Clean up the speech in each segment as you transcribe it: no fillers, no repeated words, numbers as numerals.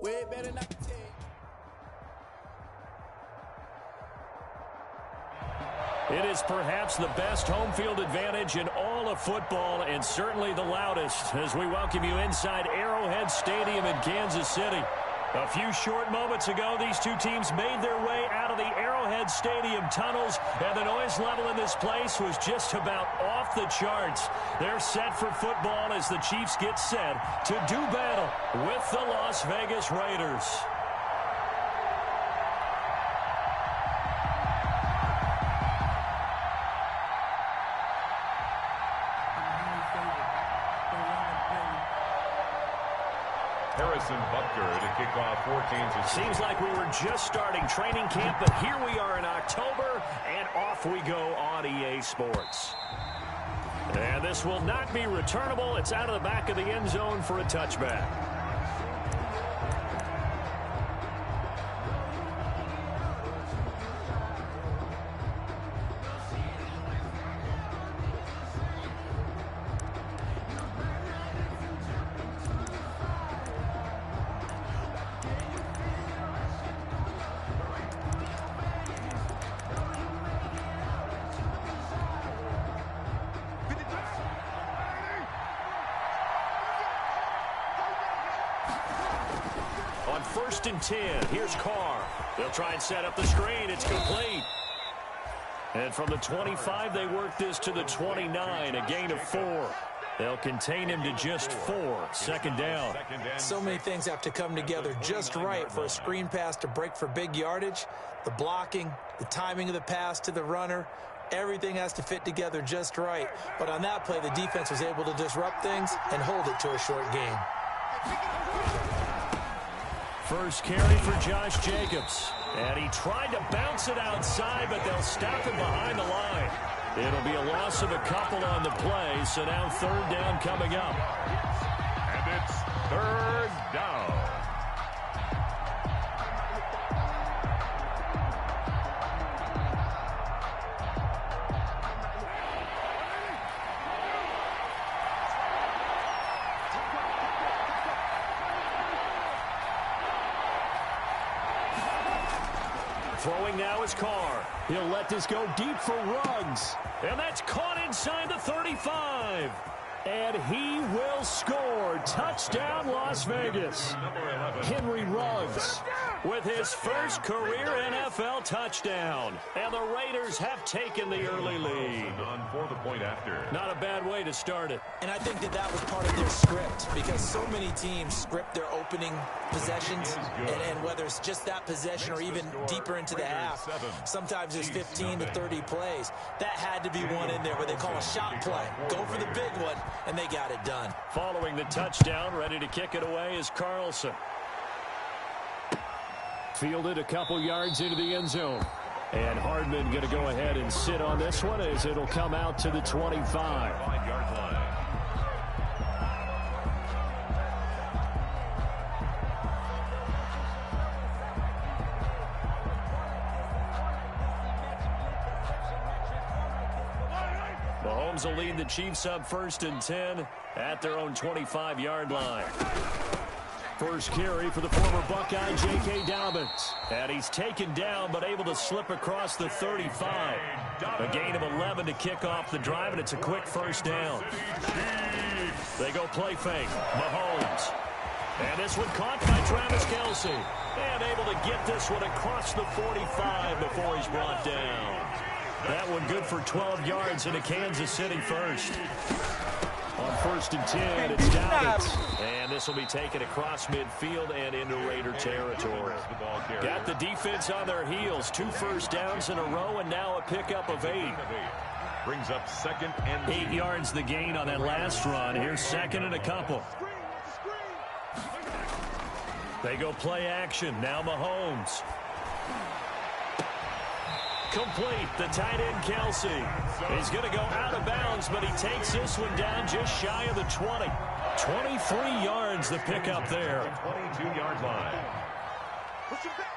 Way better than I can tell. It is perhaps the best home field advantage in all of football, and certainly the loudest, as we welcome you inside Arrowhead Stadium in Kansas City. A few short moments ago, these two teams made their way out of the Arrowhead Stadium tunnels, and the noise level in this place was just about off the charts. They're set for football as the Chiefs get set to do battle with the Las Vegas Raiders. Butker to kick off 14. Seems like we were just starting training camp, but here we are in October, and off we go on EA Sports. And this will not be returnable. It's out of the back of the end zone for a touchback. On 1st and 10, here's Carr. They'll try and set up the screen. It's complete. And from the 25, they work this to the 29, a gain of 4. They'll contain him to just 4. Second down. So many things have to come together just right for a screen pass to break for big yardage. The blocking, the timing of the pass to the runner, everything has to fit together just right. But on that play, the defense was able to disrupt things and hold it to a short gain. First carry for Josh Jacobs. And he tried to bounce it outside, but they'll stop him behind the line. It'll be a loss of a couple on the play, so now third down coming up. And it's third down. Throwing now is Carr. He'll let this go deep for Ruggs. And that's caught inside the 35. And he will score. Touchdown, Las Vegas. Henry Ruggs with his first career NFL touchdown. And the Raiders have taken the early lead. For the point after. Not a bad way to start it. And I think that was part of their script, because so many teams script their opening possessions, and whether it's just that possession or even deeper into the half, sometimes there's 15 to 30 plays. That had to be one in there where they call a shot play. Go for the big one, and they got it done. Following the touchdown, ready to kick it away is Carlson. Fielded a couple yards into the end zone. And Hardman going to go ahead and sit on this one as it'll come out to the 25. 5-yard line. Mahomes will lead the Chiefs up 1st and 10 at their own 25-yard line. First carry for the former Buckeye, J.K. Dobbins. And he's taken down but able to slip across the 35. A gain of 11 to kick off the drive, and it's a quick first down. They go play fake. Mahomes. And this one caught by Travis Kelce. And able to get this one across the 45 before he's brought down. That one good for 12 yards into Kansas City first. On 1st and 10, it's Dobbins. And this will be taken across midfield and into Raider territory. Got the defense on their heels. 2 first downs in a row, and now a pickup of 8. Brings up 2nd and 8 yards the gain on that last run. Here's 2nd and a couple. They go play action. Now Mahomes. Complete. The tight end, Kelce. He's going to go out of bounds, but he takes this one down just shy of the 20. 23 yards the pickup there. 22-yard line. Push him back.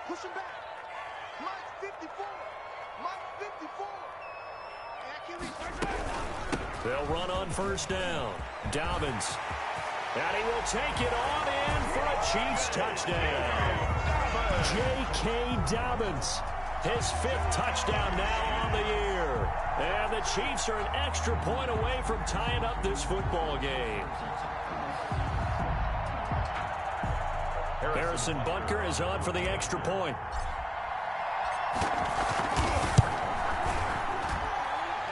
Push him back. Mike 54. Mike 54. And I can't reach. They'll run on 1st down. Dobbins. And he will take it on in for a Chiefs touchdown. J.K. Dobbins, his 5th touchdown now on the year. And the Chiefs are an extra point away from tying up this football game. Harrison Butker is on for the extra point.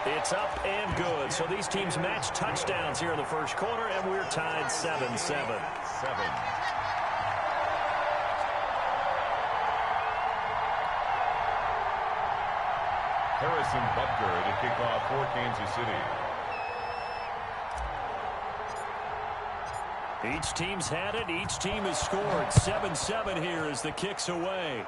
It's up and good. So these teams match touchdowns here in the first quarter, and we're tied 7-7. Harrison Butker to kick off for Kansas City. Each team's had it. Each team has scored. 7-7 here as the kick's away.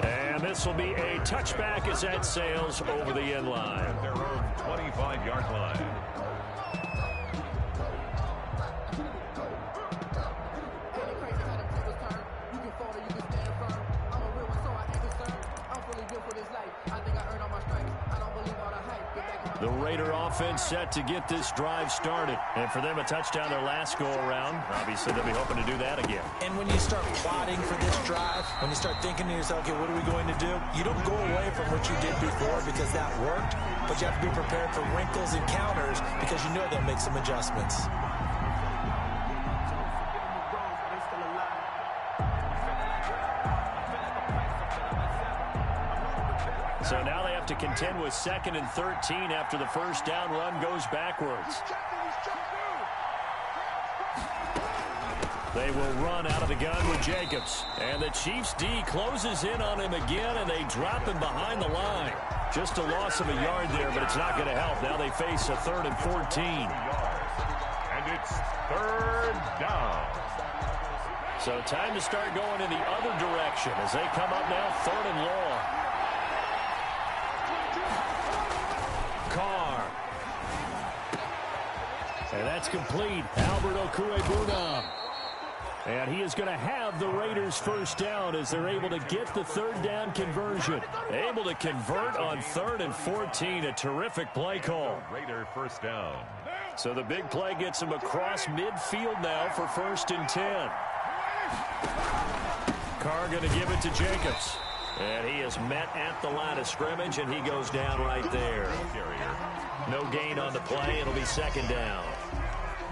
And this will be a touchback as that sails over the end line. At their own 25-yard line. The Raider offense set to get this drive started. And for them, a touchdown their last go-around. Obviously, they'll be hoping to do that again. And when you start plotting for this drive, when you start thinking to yourself, okay, what are we going to do? You don't go away from what you did before because that worked, but you have to be prepared for wrinkles and counters because you know they'll make some adjustments. So now they have to contend with 2nd and 13 after the first down run goes backwards. They will run out of the gun with Jacobs. And the Chiefs D closes in on him again, and they drop him behind the line. Just a loss of a yard there, but it's not going to help. Now they face a 3rd and 14. And it's 3rd down. So time to start going in the other direction as they come up now 3rd and long. Carr. And that's complete. Albert Okwuegbunam. And he is going to have the Raiders first down as they're able to get the 3rd down conversion. Able to convert on 3rd and 14. A terrific play call. Raider first down. So the big play gets him across midfield now for 1st and 10. Carr going to give it to Jacobs. And he is met at the line of scrimmage, and he goes down right there. No gain on the play. It'll be 2nd down.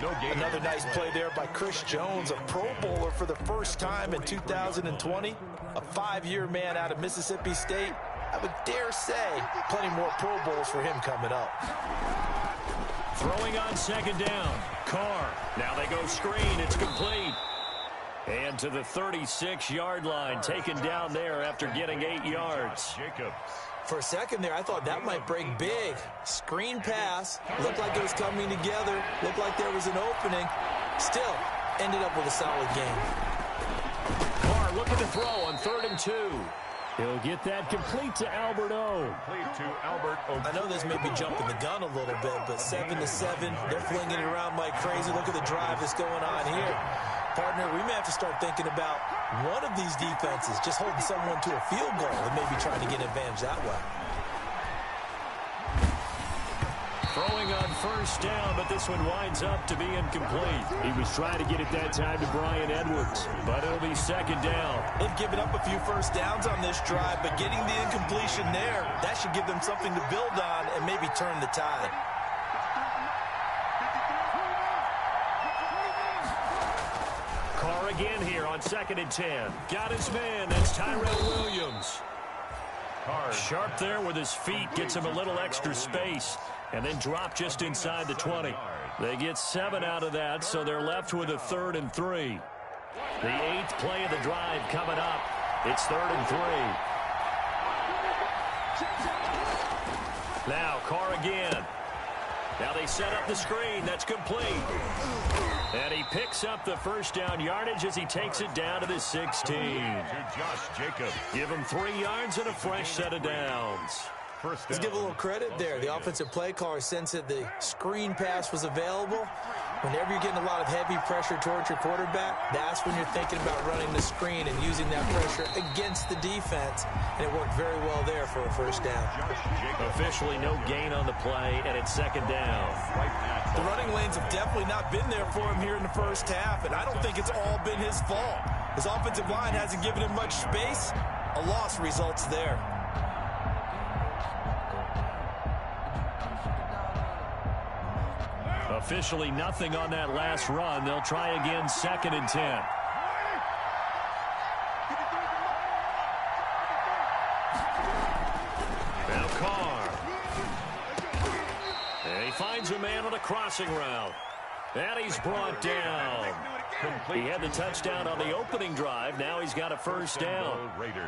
No gain. Another nice play there by Chris Jones, a Pro Bowler for the first time in 2020. A 5-year man out of Mississippi State. I would dare say plenty more Pro Bowls for him coming up. Throwing on 2nd down. Carr. Now they go screen. It's complete. And to the 36-yard line, taken down there after getting 8 yards. Jacobs. For a second there, I thought that might break big. Screen pass. Looked like it was coming together. Looked like there was an opening. Still, ended up with a solid game. Carr looking to throw on 3rd and 2. He'll get that complete to Albert O. Complete to Albert O. I know this may be jumping the gun a little bit, but 7-7, they're flinging it around like crazy. Look at the drive that's going on here. Partner, we may have to start thinking about one of these defenses just holding someone to a field goal and maybe trying to get an advantage that way. Throwing on 1st down, but this one winds up to be incomplete. He was trying to get it that time to Brian Edwards, but it'll be 2nd down. They've given up a few first downs on this drive, but getting the incompletion there, that should give them something to build on and maybe turn the tide. Carr again here on 2nd and 10. Got his man. That's Tyrell Williams. Carr. Sharp there with his feet. Gets him a little extra space. And then drop just inside the 20. They get 7 out of that, so they're left with a 3rd and 3. The 8th play of the drive coming up. It's 3rd and 3. Now Carr again. Now they set up the screen. That's complete. And he picks up the first down yardage as he takes it down to the 16. To Josh Jacobs. Give him 3 yards and a fresh set of downs. First Let's down. give a little credit there. The offensive play caller sensed that the screen pass was available. Whenever you're getting a lot of heavy pressure towards your quarterback, that's when you're thinking about running the screen and using that pressure against the defense. And it worked very well there for a first down. Officially no gain on the play, and it's 2nd down. Right at The running lanes have definitely not been there for him here in the first half, and I don't think it's all been his fault. His offensive line hasn't given him much space. A loss results there. Officially nothing on that last run. They'll try again, 2nd and 10. Now Carr. And he finds a man on a crossing route. And he's brought down. He had the touchdown on the opening drive. Now he's got a first down. Raiders.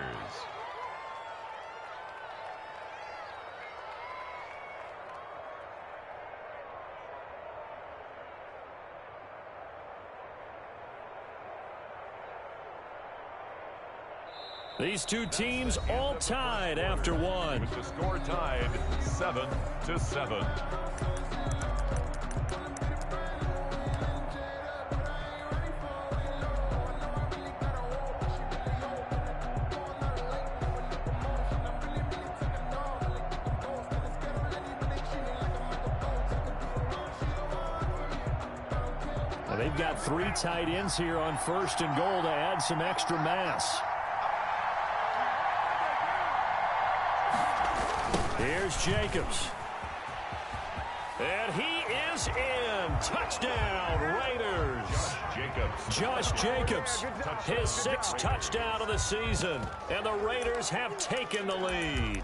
These two teams all tied after one. With the score tied 7-7. They've got 3 tight ends here on 1st and goal to add some extra mass. Here's Jacobs. And he is in. Touchdown, Raiders. Josh Jacobs, his 6th touchdown of the season. And the Raiders have taken the lead.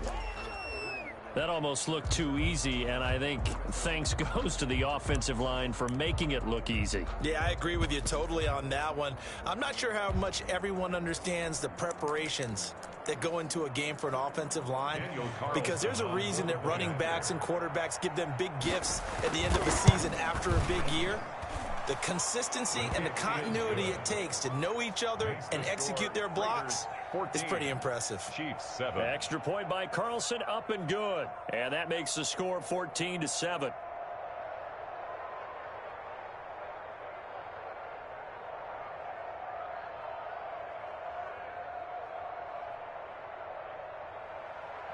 That almost looked too easy, and I think thanks goes to the offensive line for making it look easy. Yeah, I agree with you totally on that one. I'm not sure how much everyone understands the preparations that go into a game for an offensive line, because there's a reason that running backs and quarterbacks give them big gifts at the end of the season after a big year. The consistency and the continuity it takes to know each other and execute their blocks is pretty impressive. Chiefs 7. Extra point by Carlson, up and good. And that makes the score 14-7.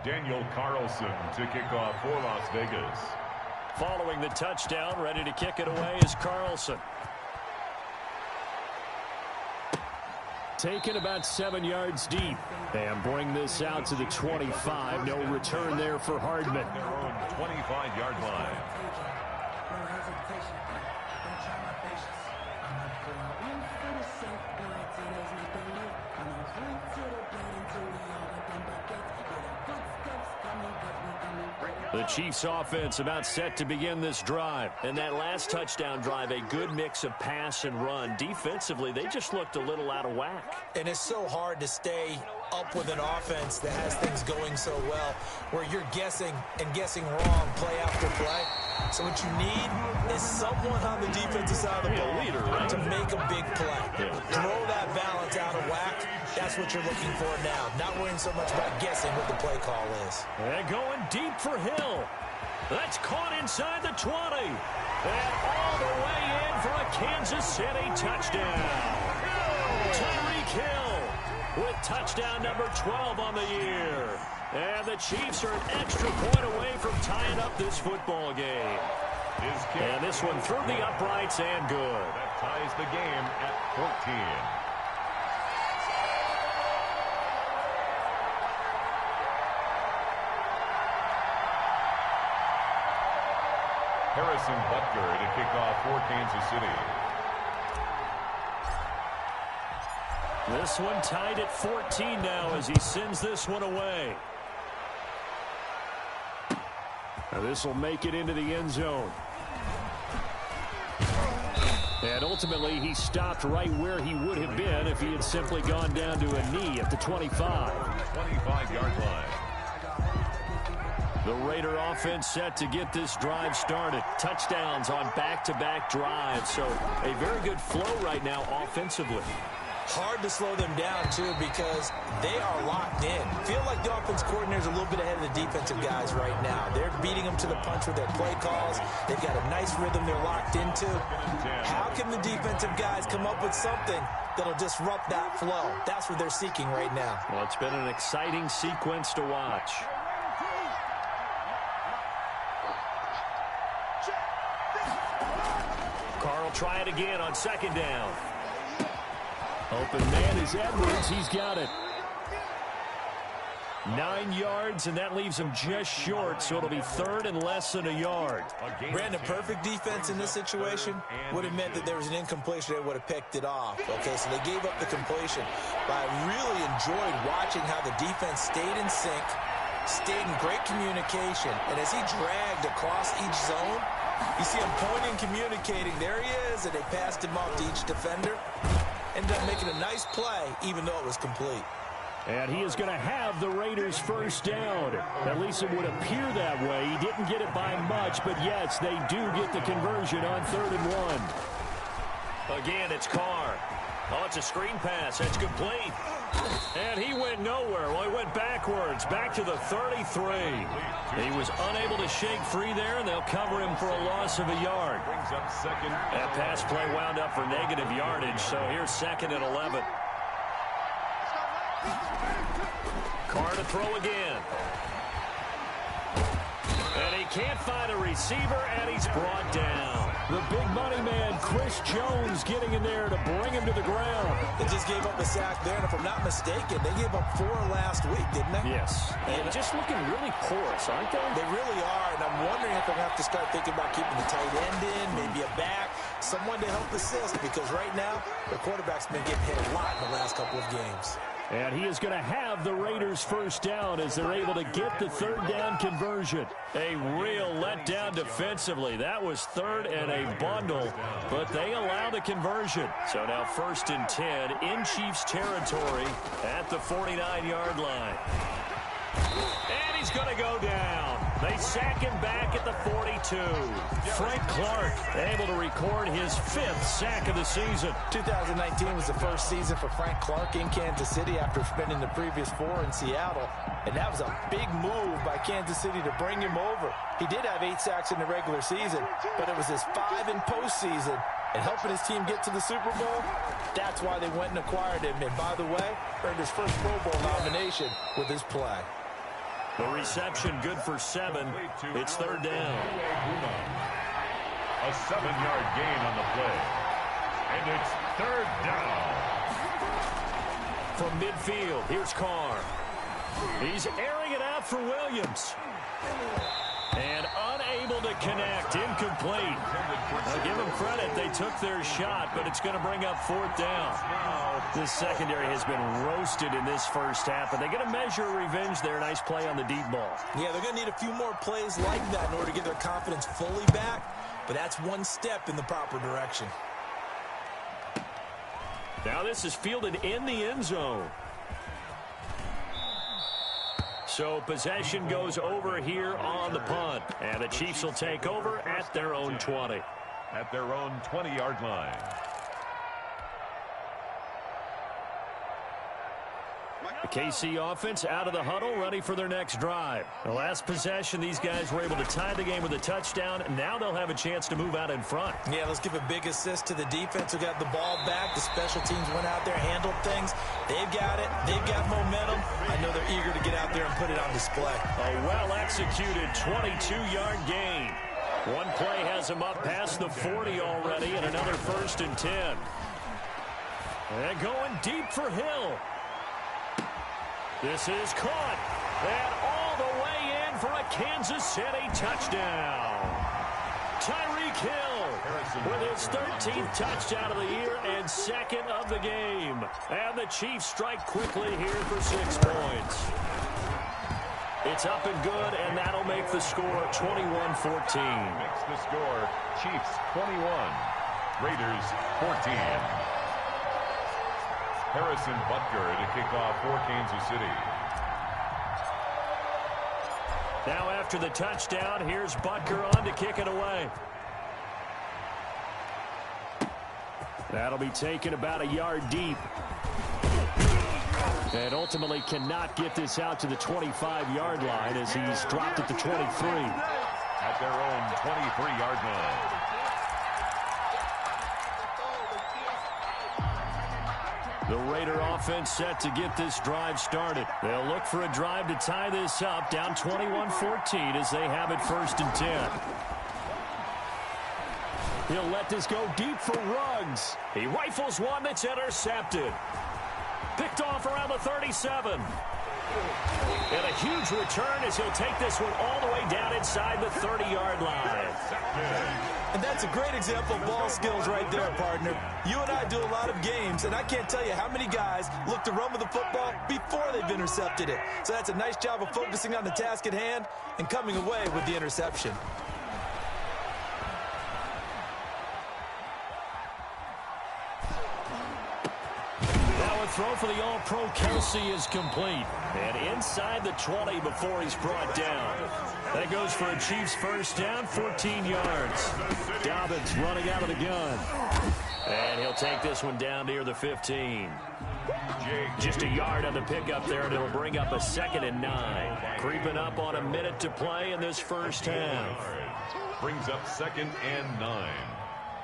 Daniel Carlson to kick off for Las Vegas. Following the touchdown, ready to kick it away is Carlson. Taken about 7 yards deep. And bring this out to the 25. No return there for Hardman. Their own 25-yard line. The Chiefs offense about set to begin this drive. And that last touchdown drive, a good mix of pass and run. Defensively, they just looked a little out of whack. And it's so hard to stay up with an offense that has things going so well, where you're guessing and guessing wrong play after play. So what you need is someone on the defensive side of the ball to make a big play. Throw that balance out of whack. That's what you're looking for now. Not worrying so much about guessing what the play call is. And going deep for Hill. That's caught inside the 20. And all the way in for a Kansas City touchdown. Tyreek Hill with touchdown number 12 on the year. And the Chiefs are an extra point away from tying up this football game. And this one through the uprights and good. That ties the game at 14. Harrison Butker to kick off for Kansas City. This one tied at 14 now as he sends this one away. Now this will make it into the end zone. And ultimately he stopped right where he would have been if he had simply gone down to a knee at the 25. 25-yard line. The Raider offense set to get this drive started. Touchdowns on back-to-back drives. So a very good flow right now offensively. Hard to slow them down, too, because they are locked in. Feel like the offense coordinator's a little bit ahead of the defensive guys right now. They're beating them to the punch with their play calls. They've got a nice rhythm they're locked into. How can the defensive guys come up with something that'll disrupt that flow? That's what they're seeking right now. Well, it's been an exciting sequence to watch. try it again on second down. Open man is Edwards. He's got it. 9 yards, and that leaves him just short, so it'll be third and less than a yard. Brandon, perfect defense in this situation would have meant that there was an incompletion. They would have picked it off. Okay, so they gave up the completion. But I really enjoyed watching how the defense stayed in sync, stayed in great communication, and as he dragged across each zone, you see him pointing, communicating. There he is, and they passed him off to each defender. Ended up making a nice play, even though it was complete. And he is going to have the Raiders first down. At least it would appear that way. He didn't get it by much, but yes, they do get the conversion on 3rd and 1. Again, it's Carr. Oh, it's a screen pass. That's complete. And he went nowhere. Well, he went backwards, back to the 33. He was unable to shake free there, and they'll cover him for a loss of a yard. That pass play wound up for negative yardage, so here's 2nd and 11. Carr to throw again. And he can't find a receiver, and he's brought down. The big money man, Chris Jones, getting in there to bring him to the ground. They just gave up a sack there, and if I'm not mistaken, they gave up 4 last week, didn't they? Yes. And just looking really porous, aren't they? They really are, and I'm wondering if they're going to have to start thinking about keeping the tight end in, maybe a back, someone to help assist, because right now, the quarterback's been getting hit a lot in the last couple of games. And he is going to have the Raiders first down as they're able to get the 3rd down conversion. A real letdown defensively. That was 3rd and a bundle, but they allow the conversion. So now 1st and 10 in Chiefs territory at the 49-yard line. And he's going to go down. They sack him back at the 42. Frank Clark able to record his 5th sack of the season. 2019 was the first season for Frank Clark in Kansas City after spending the previous 4 in Seattle. And that was a big move by Kansas City to bring him over. He did have 8 sacks in the regular season, but it was his 5 in postseason. And helping his team get to the Super Bowl, that's why they went and acquired him. And by the way, earned his first Pro Bowl nomination with his play. The reception good for 7. It's 3rd down. A 7-yard gain on the play. And it's 3rd down. From midfield, here's Carr. He's airing it out for Williams. And unable to connect. Incomplete. I'll give them credit. They took their shot, but it's going to bring up 4th down. This secondary has been roasted in this first half, but they get a measure of revenge there. Nice play on the deep ball. Yeah, they're going to need a few more plays like that in order to get their confidence fully back, but that's one step in the proper direction. Now this is fielded in the end zone. So possession goes over here on the punt. And the Chiefs will take over at their own 20. At their own 20-yard line. The KC offense out of the huddle, ready for their next drive. The last possession, these guys were able to tie the game with a touchdown. Now they'll have a chance to move out in front. Yeah, let's give a big assist to the defense who got the ball back. The special teams went out there, handled things. They've got it. They've got momentum. I know they're eager to get out there and put it on display. A well-executed 22-yard gain. One play has them up past the 40 already, and another 1st and 10. And going deep for Hill. This is caught, and all the way in for a Kansas City touchdown. Tyreek Hill with his 13th touchdown of the year and 2nd of the game. And the Chiefs strike quickly here for 6 points. It's up and good, and that'll make the score 21-14. Makes the score Chiefs 21, Raiders 14. Harrison Butker to kick off for Kansas City. Now after the touchdown, here's Butker on to kick it away. That'll be taken about a yard deep. And ultimately cannot get this out to the 25-yard line as he's dropped at the 23. At their own 23-yard line. The Raider offense set to get this drive started. They'll look for a drive to tie this up, down 21-14 as they have it 1st and 10. He'll let this go deep for Ruggs. He rifles one that's intercepted. Picked off around the 37. And a huge return as he'll take this one all the way down inside the 30-yard line. And that's a great example of ball skills right there, partner. You and I do a lot of games, and I can't tell you how many guys look to run with the football before they've intercepted it. So that's a nice job of focusing on the task at hand and coming away with the interception. Throw for the All-Pro Kelsey is complete. And inside the 20 before he's brought down. That goes for a Chiefs first down, 14 yards. Dobbins running out of the gun. And he'll take this one down near the 15. Just a yard on the pickup there, and it'll bring up a 2nd and 9. Creeping up on a minute to play in this first half. Brings up 2nd and 9.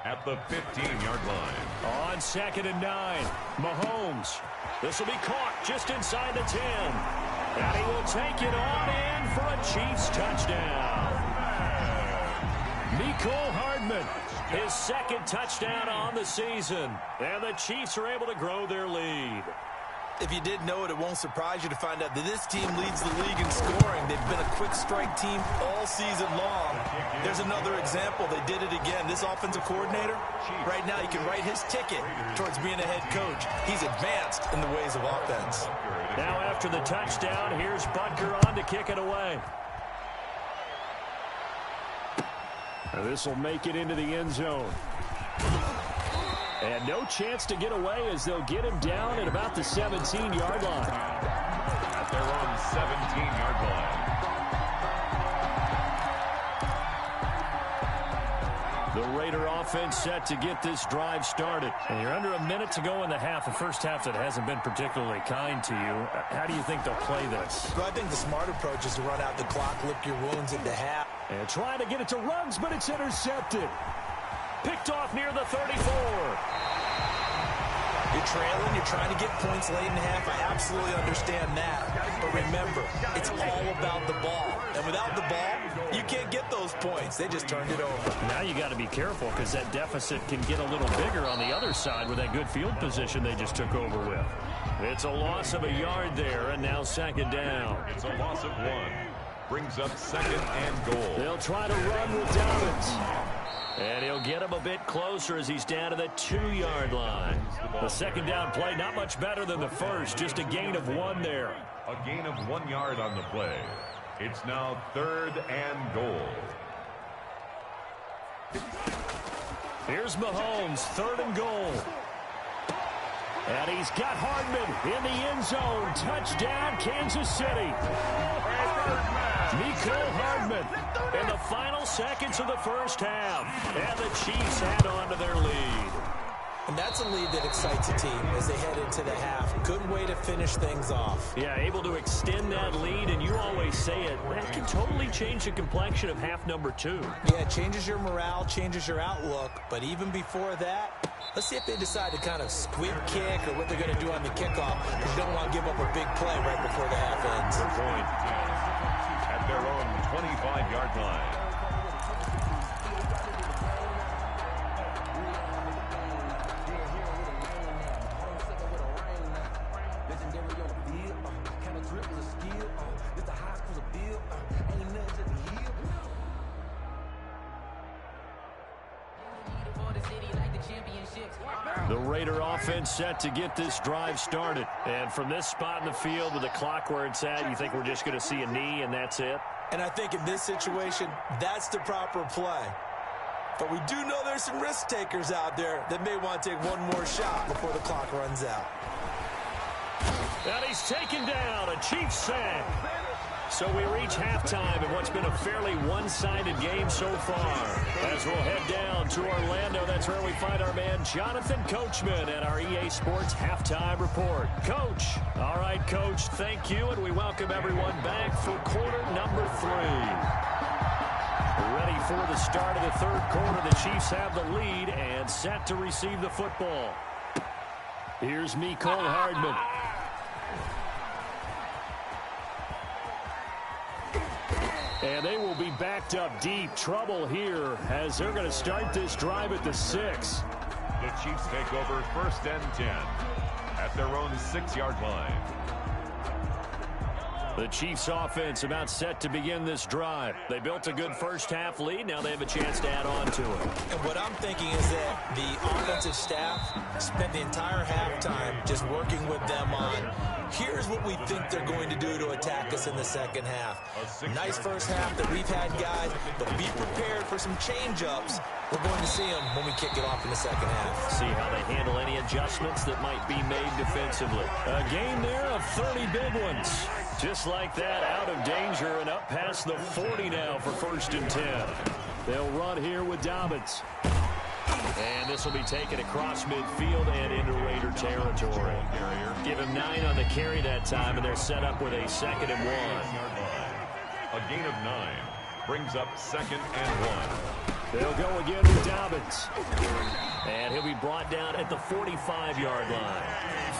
At the 15-yard line. On 2nd and 9, Mahomes. This will be caught just inside the 10. And he will take it on in for a Chiefs touchdown. Mecole Hardman, his 2nd touchdown on the season. And the Chiefs are able to grow their lead. If you didn't know it, it won't surprise you to find out that this team leads the league in scoring. They've been a quick strike team all season long. There's another example. They did it again. This offensive coordinator, right now, he can write his ticket towards being a head coach. He's advanced in the ways of offense. Now after the touchdown, here's Butker on to kick it away. This will make it into the end zone. And no chance to get away as they'll get him down at about the 17-yard line. At their own 17-yard line. The Raider offense set to get this drive started. And you're under a minute to go in the half. The first half that hasn't been particularly kind to you. How do you think they'll play this? Well, I think the smart approach is to run out the clock, lick your wounds at the half. And trying to get it to Ruggs, but it's intercepted. Picked off near the 34. You're trailing, you're trying to get points late in the half. I absolutely understand that. But remember, it's all about the ball. And without the ball, you can't get those points. They just turned it over. Now you got to be careful because that deficit can get a little bigger on the other side with that good field position they just took over with. It's a loss of a yard there, and now 2nd down. It's a loss of 1. Brings up 2nd and goal. They'll try to run with Dobbins. And he'll get him a bit closer as he's down to the 2-yard line. The 2nd down play, not much better than the first. Just a gain of 1 there. A gain of 1 yard on the play. It's now 3rd and goal. Here's Mahomes, 3rd and goal. And he's got Hardman in the end zone. Touchdown, Kansas City. Mecole Hardman in the final seconds of the first half. And the Chiefs add on to their lead. And that's a lead that excites a team as they head into the half. Good way to finish things off. Yeah, able to extend that lead, and you always say it, that can totally change the complexion of half number 2. Yeah, it changes your morale, changes your outlook. But even before that, let's see if they decide to kind of squib kick or what they're going to do on the kickoff, because you don't want to give up a big play right before the half ends. Good point. At their own 25-yard line. The Raider offense set to get this drive started. And from this spot in the field with the clock where it's at, you think we're just going to see a knee and that's it? And I think in this situation, that's the proper play. But we do know there's some risk takers out there that may want to take one more shot before the clock runs out. And he's taken down, a Chiefs sack. So we reach halftime in what's been a fairly one-sided game so far. As we'll head down to Orlando, that's where we find our man Jonathan Coachman at our EA Sports Halftime Report. Coach. All right, Coach, thank you, and we welcome everyone back for quarter number 3. Ready for the start of the third quarter. The Chiefs have the lead and set to receive the football. Here's Mecole Hardman. And they will be backed up deep. Trouble here as they're going to start this drive at the 6. The Chiefs take over 1st and 10 at their own 6-yard line. The Chiefs offense about set to begin this drive. They built a good first half lead. Now they have a chance to add on to it. And what I'm thinking is that the offensive staff spent the entire halftime just working with them on, here's what we think they're going to do to attack us in the second half. Nice first half that we've had, guys, but be prepared for some change-ups. We're going to see them when we kick it off in the second half. See how they handle any adjustments that might be made defensively. A game there of 30 big ones. Just like that, out of danger and up past the 40 now for 1st and 10. They'll run here with Dobbins. And this will be taken across midfield and into Raider territory. Give him 9 on the carry that time, and they're set up with a 2nd and 1. A gain of 9 brings up 2nd and 1. They'll go again with Dobbins. And he'll be brought down at the 45-yard line.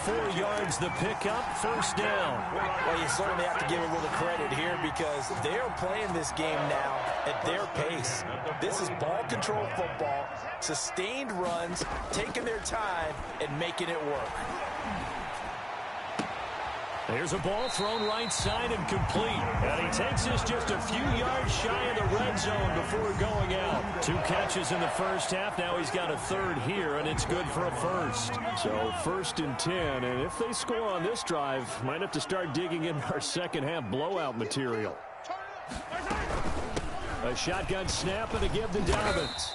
4 yards the pickup, 1st down. Well, you certainly have to give a little credit here because they're playing this game now at their pace. This is ball control football, sustained runs, taking their time and making it work. There's a ball thrown right side and complete. And he takes this just a few yards shy of the red zone before going out. 2 catches in the first half. Now he's got a 3rd here, and it's good for a 1st. So 1st and 10. And if they score on this drive, might have to start digging in our second half blowout material. A shotgun snap and a give to Dobbins.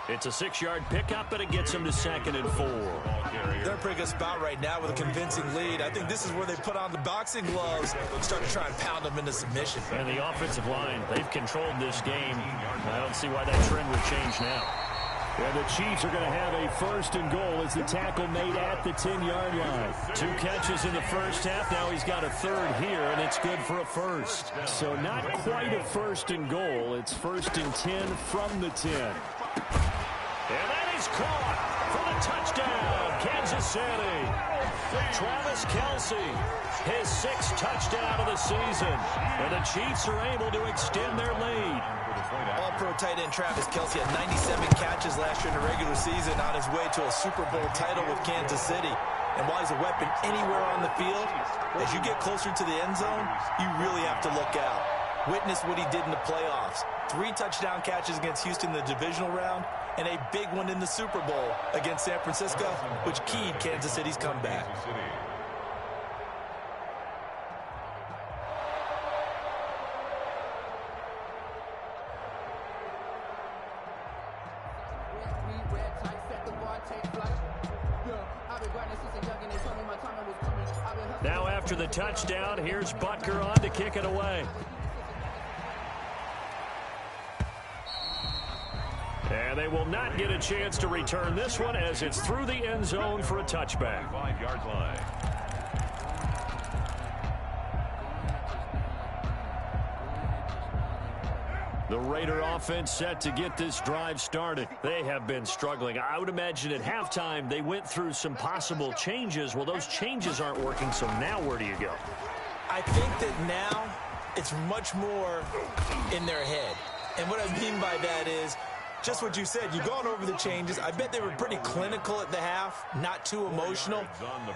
It's a 6-yard pickup, and it gets him to 2nd and 4. They're in a pretty good spot right now with a convincing lead. I think this is where they put on the boxing gloves and start to try and pound them into submission. And the offensive line, they've controlled this game. I don't see why that trend would change now. And the Chiefs are going to have a 1st and goal as the tackle made at the 10-yard line. 2 catches in the first half. Now he's got a 3rd here, and it's good for a 1st. So not quite a 1st and goal. It's 1st and 10 from the 10. And that is caught for the touchdown, Kansas City. Travis Kelce, his 6th touchdown of the season. And the Chiefs are able to extend their lead. All-pro tight end Travis Kelce had 97 catches last year in the regular season on his way to a Super Bowl title with Kansas City. And while he's a weapon anywhere on the field, as you get closer to the end zone, you really have to look out. Witness what he did in the playoffs. 3 touchdown catches against Houston in the divisional round, and a big one in the Super Bowl against San Francisco, which keyed Kansas City's comeback. Now after the touchdown, here's Butker on to kick it away. And they will not get a chance to return this one as it's through the end zone for a touchback. 5-yard line. The Raider offense set to get this drive started. They have been struggling. I would imagine at halftime they went through some possible changes. Well, those changes aren't working, so now where do you go? I think that now it's much more in their head. And what I mean by that is just what you said. You've gone over the changes. I bet they were pretty clinical at the half, not too emotional.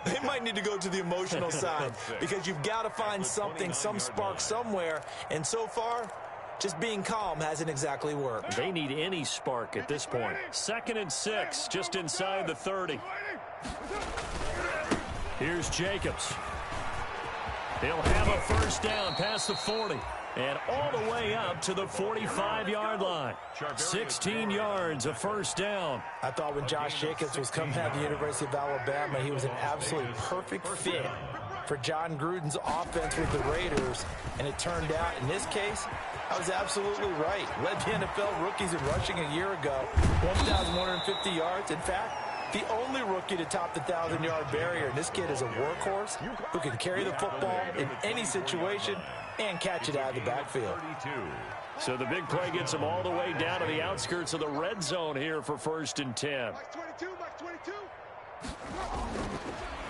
They might need to go to the emotional side because you've got to find something, some spark somewhere. And so far, just being calm hasn't exactly worked. They need any spark at this point. 2nd and 6, just inside the 30. Here's Jacobs. He'll have a 1st down past the 40. And all the way up to the 45-yard line. 16 yards, a 1st down. I thought when Josh Jacobs was coming out of the University of Alabama, he was an absolutely perfect fit for John Gruden's offense with the Raiders. And it turned out, in this case, I was absolutely right. Led the NFL rookies in rushing a year ago, 1,150 yards. In fact, the only rookie to top the 1,000-yard barrier. And this kid is a workhorse who can carry the football in any situation and catch it out of the backfield. So the big play gets him all the way down to the outskirts of the red zone here for 1st and 10.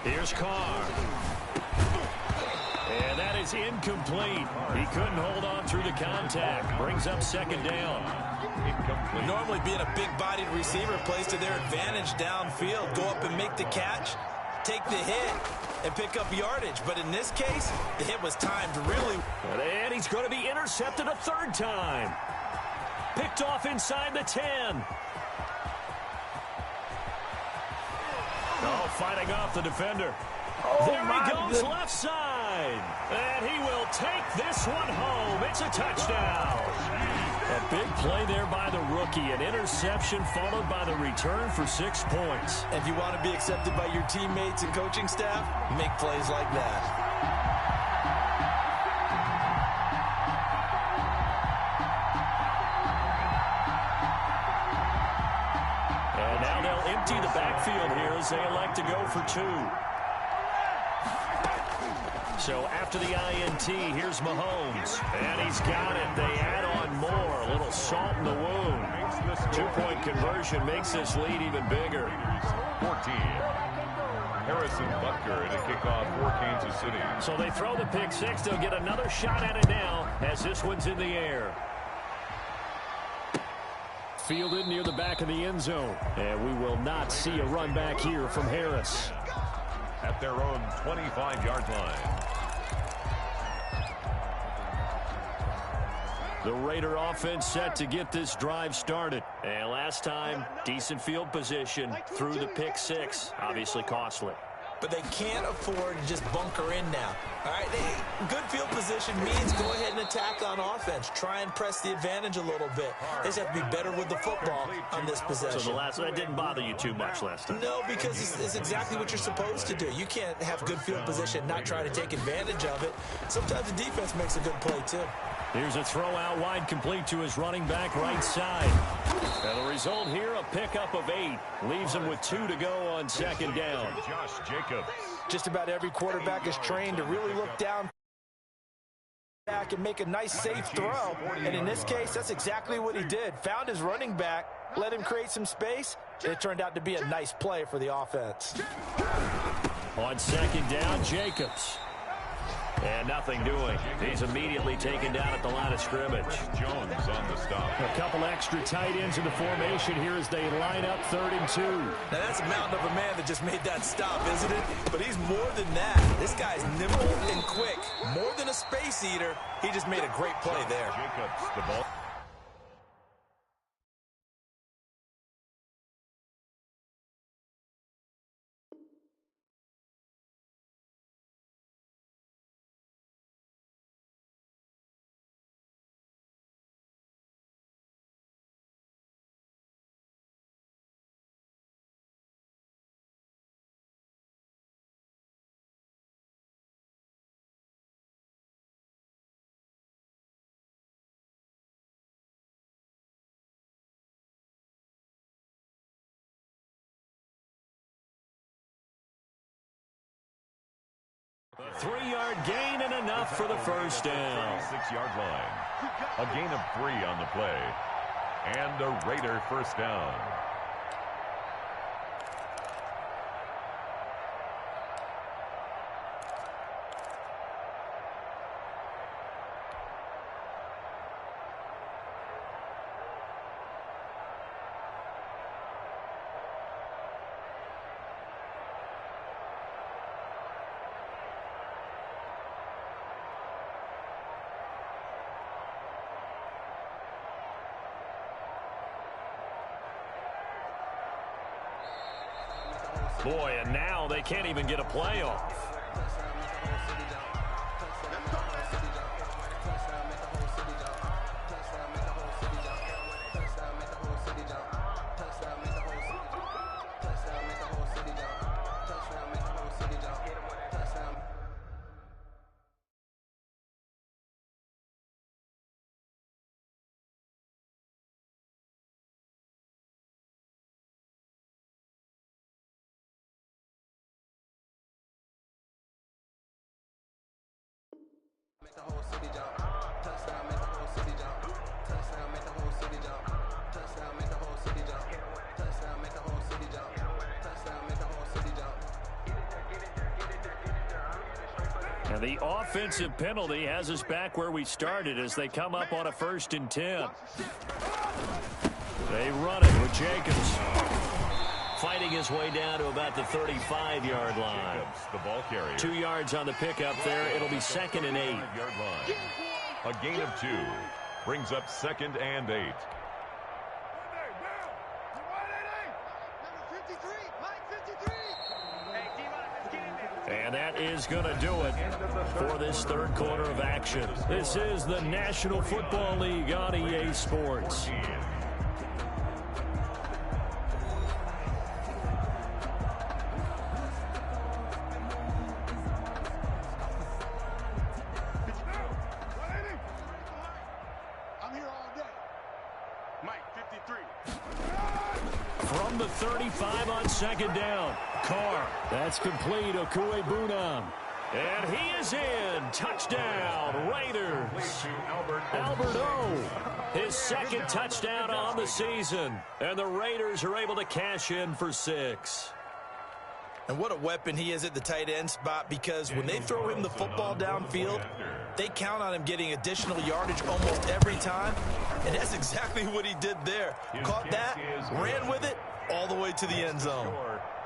Here's Carr. And that is incomplete. He couldn't hold on through the contact. Brings up second down. Incomplete. Normally being a big-bodied receiver plays to their advantage downfield. Go up and make the catch, take the hit, and pick up yardage. But in this case, the hit was timed really. And he's going to be intercepted a third time. Picked off inside the 10. Oh, fighting off the defender. There he goes, left side. And he will take this one home. It's a touchdown. A big play there by the rookie. An interception followed by the return for 6 points. If you want to be accepted by your teammates and coaching staff, make plays like that. And now they'll empty the backfield here as they elect to go for 2. So after the INT, here's Mahomes. And he's got it. They add on more. A little salt in the wound. 2-point conversion makes this lead even bigger. 14. Harrison Butker in a kickoff for Kansas City. So they throw the pick six. They'll get another shot at it now as this one's in the air. Fielded near the back of the end zone. And we will not see a run back here from Harris. At their own 25-yard line. The Raider offense set to get this drive started. And last time, decent field position through the pick six. Obviously costly. But they can't afford to just bunker in now. All right, good field position means go ahead and attack on offense. Try and press the advantage a little bit. They just have to be better with the football on this possession. So that didn't bother you too much last time? No, because it's exactly what you're supposed to do. You can't have good field position and not try to take advantage of it. Sometimes the defense makes a good play, too. Here's a throw out wide complete to his running back right side. And the result here, a pickup of 8. Leaves him with 2 to go on second down. Josh Jacobs. Just about every quarterback is trained to really look down back and make a nice safe throw. And in this case, that's exactly what he did. Found his running back, let him create some space, and it turned out to be a nice play for the offense. On second down, Jacobs. And nothing doing. He's immediately taken down at the line of scrimmage. Jones on the stop. A couple extra tight ends in the formation here as they line up 3rd and 2. Now that's a mountain of a man that just made that stop, isn't it? But he's more than that. This guy's nimble and quick. More than a space eater. He just made a great play there. Jacobs, the ball. A 3-yard gain and enough for the first down. 36-yard line. A gain of 3 on the play. And a Raider first down. Boy, and now they can't even get a play off. And the offensive penalty has us back where we started as they come up on a 1st and 10. They run it with Jacobs. Fighting his way down to about the 35-yard line. Jacobs, the ball carrier. 2 yards on the pickup there. It'll be 2nd and 8. Yard line. A gain of 2 brings up 2nd and 8. And that is going to do it for this 3rd quarter of action. This is the National Football League on EA Sports. From the 35 on 2nd down. Carr. That's complete. Okuebunam. And he is in. Touchdown, Raiders. Albert O. His 2nd touchdown on the season. And the Raiders are able to cash in for 6. And what a weapon he is at the tight end spot, because when they throw him the football downfield, they count on him getting additional yardage almost every time. And that's exactly what he did there. Caught that, ran with it, all the way to the end zone.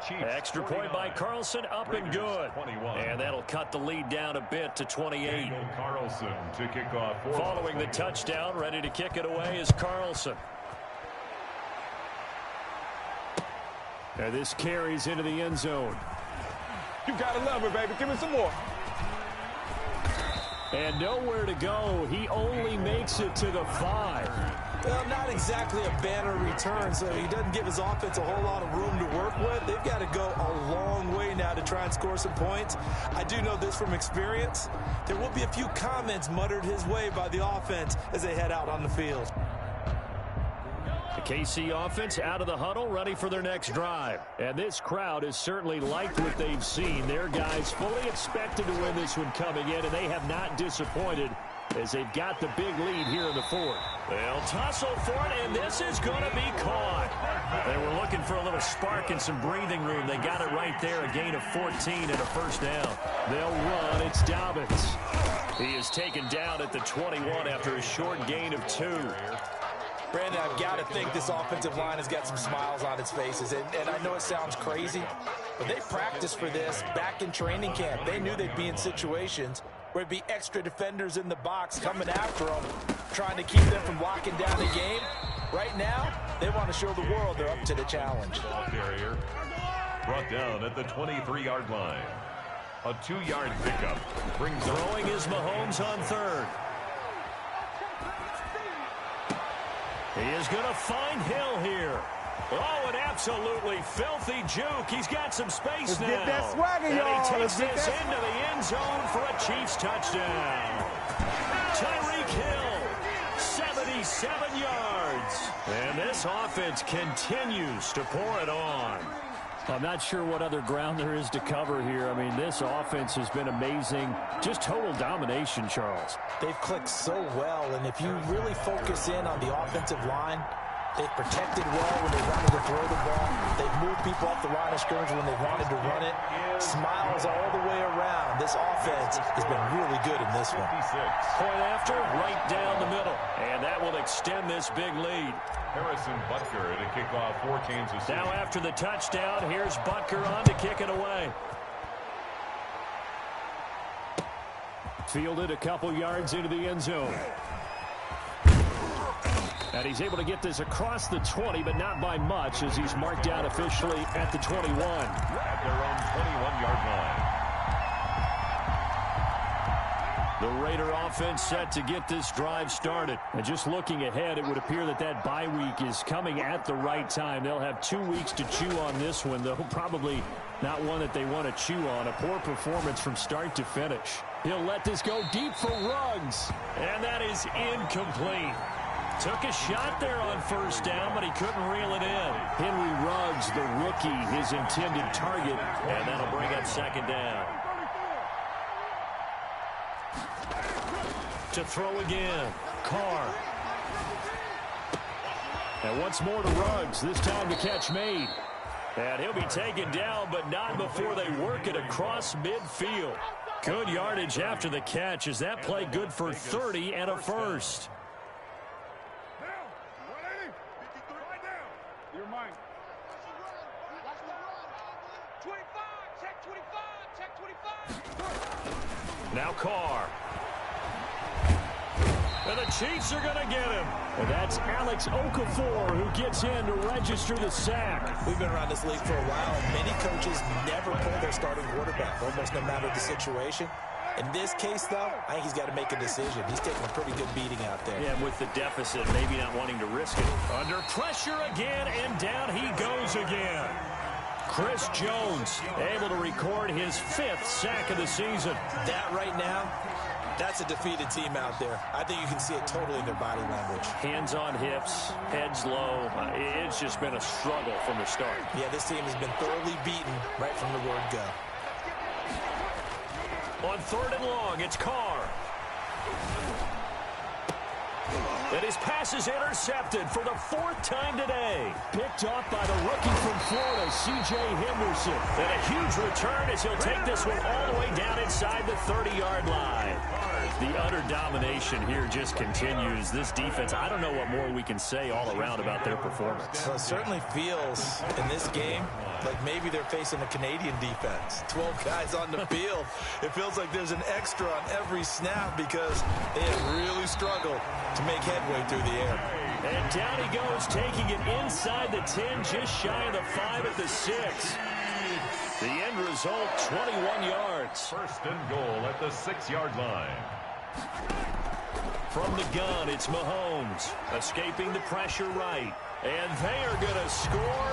Extra point by Carlson, up and good. And that'll cut the lead down a bit to 28. Carlson to kick off. Following the touchdown, ready to kick it away is Carlson. And this carries into the end zone. You gotta love it, baby. Give me some more. And nowhere to go. He only makes it to the 5. Well, not exactly a banner return, so he doesn't give his offense a whole lot of room to work with. They've got to go a long way now to try and score some points. I do know this from experience. There will be a few comments muttered his way by the offense as they head out on the field. The KC offense out of the huddle, ready for their next drive. And this crowd has certainly liked what they've seen. Their guys fully expected to win this one coming in, and they have not disappointed as they've got the big lead here in the 4th. They'll tussle for it, and this is going to be caught. They were looking for a little spark and some breathing room. They got it right there, a gain of 14 and a 1st down. They'll run. It's Dobbins. He is taken down at the 21 after a short gain of 2. Brandon, I've got to think this offensive line has got some smiles on its faces. And I know it sounds crazy, but they practiced for this back in training camp. They knew they'd be in situations where it'd be extra defenders in the box coming after them, trying to keep them from locking down the game. Right now, they want to show the world they're up to the challenge. Ball carrier brought down at the 23-yard line. A 2-yard pickup brings throwing is Mahomes on 3rd. He is going to find Hill here. Oh, an absolutely filthy juke. He's got some space now. Get that swagger, and y'all. he takes this into the end zone for a Chiefs touchdown. Tyreek Hill, 77 yards. And this offense continues to pour it on. I'm not sure what other ground there is to cover here. I mean, this offense has been amazing. Just total domination, Charles. They've clicked so well, and if you really focus in on the offensive line, they've protected well when they wanted to throw the ball. They've moved people off the line of scrimmage when they wanted to run it. Smiles all the way around. This offense has been really good in this one. Point after, right down the middle. And that will extend this big lead. Harrison Butker to kick off for Kansas City. Now after the touchdown, here's Butker on to kick it away. Fielded a couple yards into the end zone. And he's able to get this across the 20, but not by much, as he's marked out officially at the 21. At their own 21-yard line. The Raider offense set to get this drive started. And just looking ahead, it would appear that that bye week is coming at the right time. They'll have 2 weeks to chew on this one, though probably not one that they want to chew on. A poor performance from start to finish. He'll let this go deep for Ruggs. And that is incomplete. Took a shot there on 1st down, but he couldn't reel it in. Henry Ruggs, the rookie, his intended target. And that'll bring up 2nd down. To throw again. Carr. And once more to Ruggs. This time the catch made. And he'll be taken down, but not before they work it across midfield. Good yardage after the catch. Is that play good for 30 and a first? You're mine. 25, check 25, check 25. Now Carr. And the Chiefs are going to get him. And that's Alex Okafor who gets in to register the sack. We've been around this league for a while, and many coaches never pull their starting quarterback, almost no matter the situation. In this case, though, I think he's got to make a decision. He's taking a pretty good beating out there. Yeah, with the deficit, maybe not wanting to risk it. Under pressure again, and down he goes again. Chris Jones able to record his 5th sack of the season. That right now, that's a defeated team out there. I think you can see it totally in their body language. Hands on hips, heads low. It's just been a struggle from the start. Yeah, this team has been thoroughly beaten right from the word go. On 3rd and long, it's Carr. And his pass is intercepted for the 4th time today. Picked off by the rookie from Florida, C.J. Henderson. And a huge return as he'll take this one all the way down inside the 30-yard line. The utter domination here just continues. This defense, I don't know what more we can say all around about their performance. Well, it certainly feels in this game like maybe they're facing a Canadian defense. 12 guys on the field. It feels like there's an extra on every snap because they have really struggled to make headway through the air. And down he goes, taking it inside the 10, just shy of the 5 at the 6. The end result, 21 yards. 1st and goal at the 6-yard line. From the gun, it's Mahomes, escaping the pressure right. And they are going to score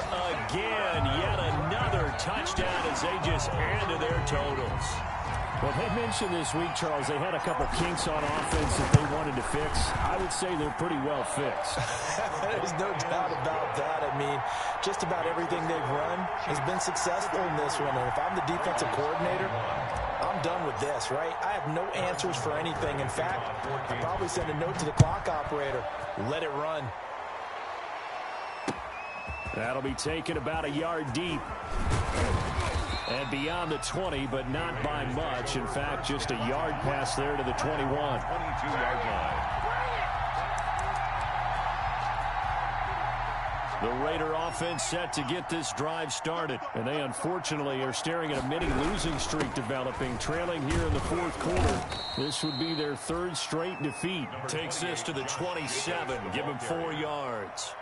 again. Yet another touchdown as they just add to their totals. Well, they mentioned this week, Charles, they had a couple kinks on offense that they wanted to fix. I would say they're pretty well fixed. There's no doubt about that. I mean, just about everything they've run has been successful in this one. And if I'm the defensive coordinator, I'm done with this, right? I have no answers for anything. In fact, I'll probably send a note to the clock operator. Let it run. That'll be taken about a yard deep. And beyond the 20, but not by much. In fact, just a yard pass there to the 21. 22-yard line. The Raider offense set to get this drive started. And they unfortunately are staring at a mini losing streak developing, trailing here in the 4th quarter. This would be their 3rd straight defeat. Takes this to the 27, give him 4 yards.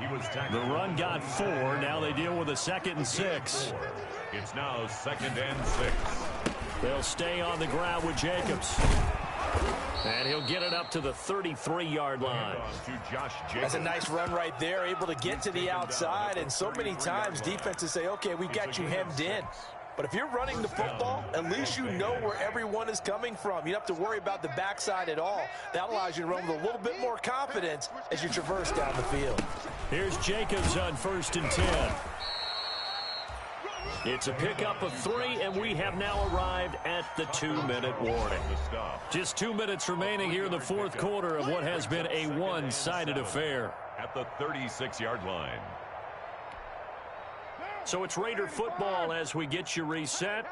The run got 4, now they deal with a 2nd and 6. It's now 2nd and 6. They'll stay on the ground with Jacobs. And he'll get it up to the 33-yard line. That's a nice run right there, able to get to the outside. And so many times defenses say, okay, we got you hemmed in. But if you're running the football, at least you know where everyone is coming from. You don't have to worry about the backside at all. That allows you to run with a little bit more confidence as you traverse down the field. Here's Jacobs on 1st and 10. It's a pickup of 3, and we have now arrived at the 2-minute warning. Just 2 minutes remaining here in the 4th quarter of what has been a one-sided affair. At the 36-yard line. So it's Raider football as we get you reset.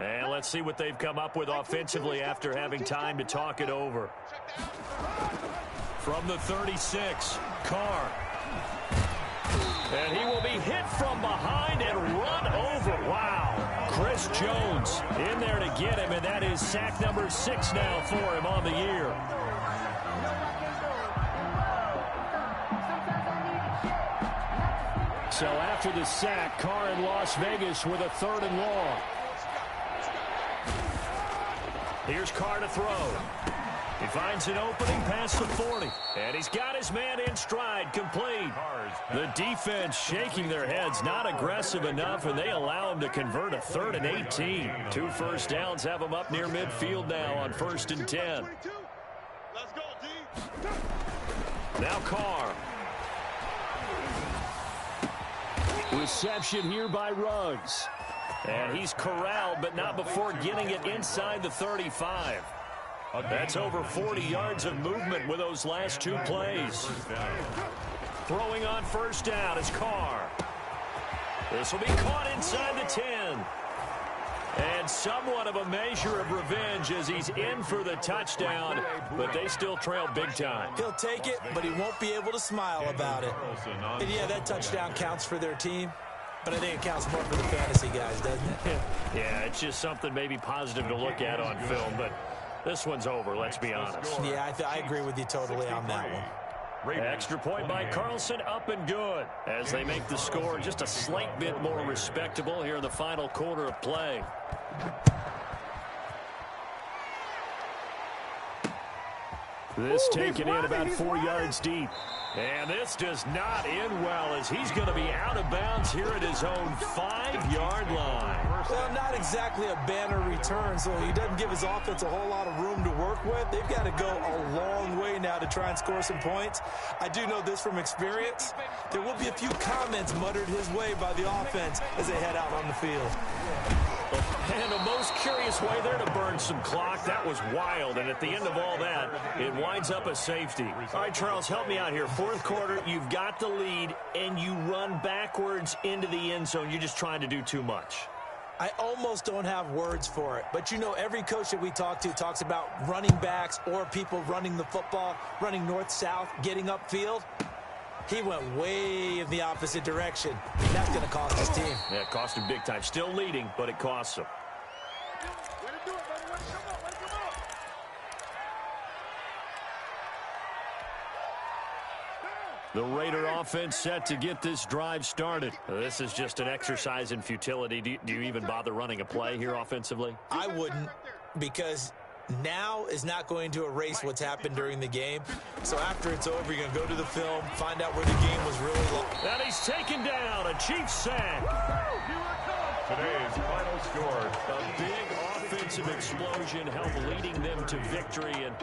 And let's see what they've come up with offensively after having time to talk it over. From the 36, Carr. And he will be hit from behind and run over. Wow. Chris Jones in there to get him, and that is sack number 6 now for him on the year. So after the sack, Carr in Las Vegas with a 3rd and long. Here's Carr to throw. He finds an opening past the 40. And he's got his man in stride, complete. The defense shaking their heads, not aggressive enough, and they allow him to convert a 3rd and 18. 2 first downs have him up near midfield now on 1st and 10. Let's go, D. Now Carr. Reception here by Ruggs. And he's corralled, but not before getting it inside the 35. That's over 40 yards of movement with those last 2 plays. Throwing on 1st down is Carr. This will be caught inside the 10. And someone somewhat of a measure of revenge as he's in for the touchdown, but they still trail big time. He'll take it, but he won't be able to smile about it. And yeah, that touchdown counts for their team, but I think it counts more for the fantasy guys, doesn't it? Yeah, it's just something maybe positive to look at on film, but this one's over, let's be honest. Yeah, I agree with you totally on that one. Extra point by Carlson, up and good, as they make the score just a slight bit more respectable here in the final quarter of play. This taken in about 4 yards deep. And this does not end well as he's going to be out of bounds here at his own 5-yard line. Well, not exactly a banner return, so he doesn't give his offense a whole lot of room to work with. They've got to go a long way now to try and score some points. I do know this from experience. There will be a few comments muttered his way by the offense as they head out on the field. And a most curious way there to burn some clock. That was wild. And at the end of all that, it winds up a safety. All right, Charles, help me out here. Fourth quarter, you've got the lead, and you run backwards into the end zone. You're just trying to do too much. I almost don't have words for it. But, you know, every coach that we talk to talks about running backs or people running the football, running north-south, getting upfield. He went way in the opposite direction. And that's going to cost his team. Yeah, it cost him big time. Still leading, but it costs him. The Raider offense set to get this drive started. This is just an exercise in futility. Do you even bother running a play here offensively? I wouldn't, because now is not going to erase what's happened during the game. So after it's over, you're going to go to the film, find out where the game was really low. And he's taken down, a Chiefs sack. Today's final score. A big offensive explosion helped leading them to victory. And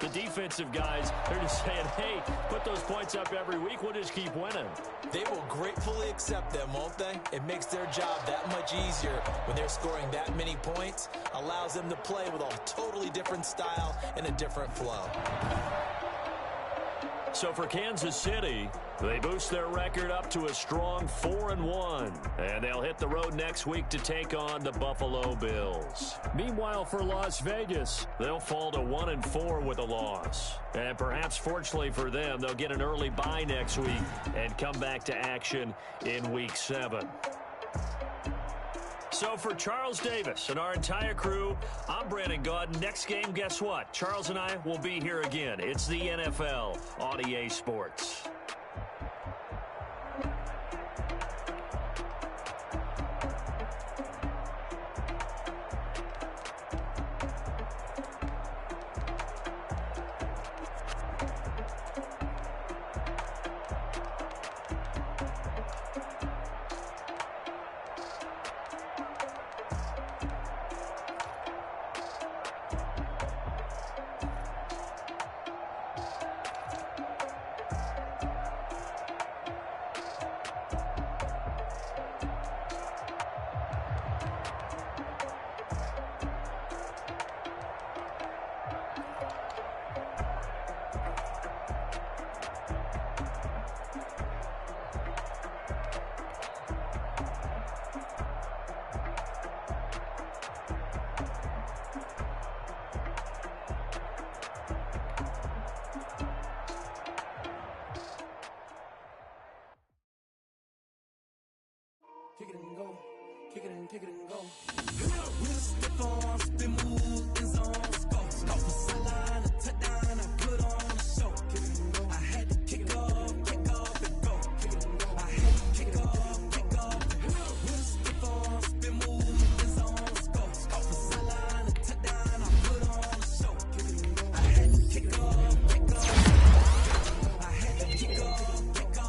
the defensive guys, they're just saying, hey, put those points up every week. We'll just keep winning. They will gratefully accept them, won't they? It makes their job that much easier when they're scoring that many points. Allows them to play with a totally different style and a different flow. So for Kansas City, they boost their record up to a strong 4-1. And they'll hit the road next week to take on the Buffalo Bills. Meanwhile, for Las Vegas, they'll fall to 1-4 with a loss. And perhaps fortunately for them, they'll get an early bye next week and come back to action in Week 7. So for Charles Davis and our entire crew, I'm Brandon Gaudin. Next game, guess what? Charles and I will be here again. It's the NFL on EA Sports. Kick it and go. Kick it and kick it and go. With a stiff arm, spin move, in zone, go. Go for sideline, a touchdown, I put on a show. Kick it and go. I had to kick off and go. Kick it and go. I had to kick off and go. With a stiff arm, spin move, in zone, go. Go for sideline, a touchdown, I put on a show. Kick it and go. I had to kick off and go. I had to kick off and go.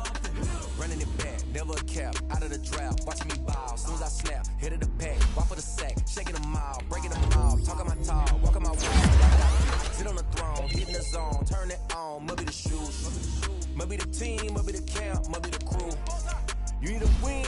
Running it back, never a cap, out of the draft, watching me ball, soon as I snap, hit of the pack, walk for the sack, shaking them all, breaking them all, talking my talk, walking my walk, sit on the throne, hitting the zone, turn it on, must be the shoes, must be the team, must be the camp, must be the crew, you need a win.